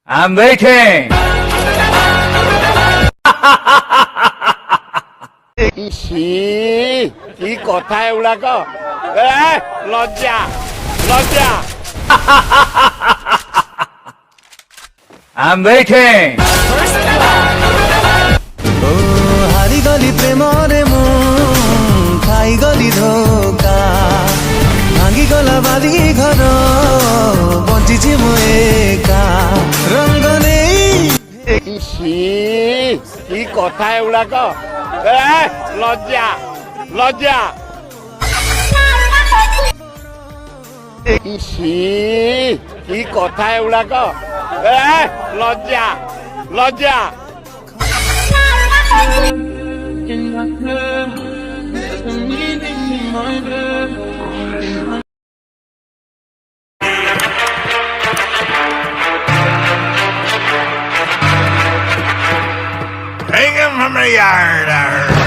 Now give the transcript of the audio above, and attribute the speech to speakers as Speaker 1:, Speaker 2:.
Speaker 1: I'm waiting.
Speaker 2: ছি কি কথা এগুলাক লজ্জা লজ্জা
Speaker 1: I'm waiting.
Speaker 3: ଓ ହାରିଗଲି ପ୍ରେମରେ ମୁଁ ଖାଇଗଲି ଧୋକା ଭାଙ୍ଗିଗଲା ବାଲି ଘର ବଞ୍ଚିଛି ମୁଁ ଏକା ରଙ୍ଗ ନେଇ
Speaker 2: ছি কি কথা এগুলাক লজ্জা লজ্জা ছি কি কথা এগুলাক লজ্জা লজ্জা
Speaker 1: Bring him from the yard.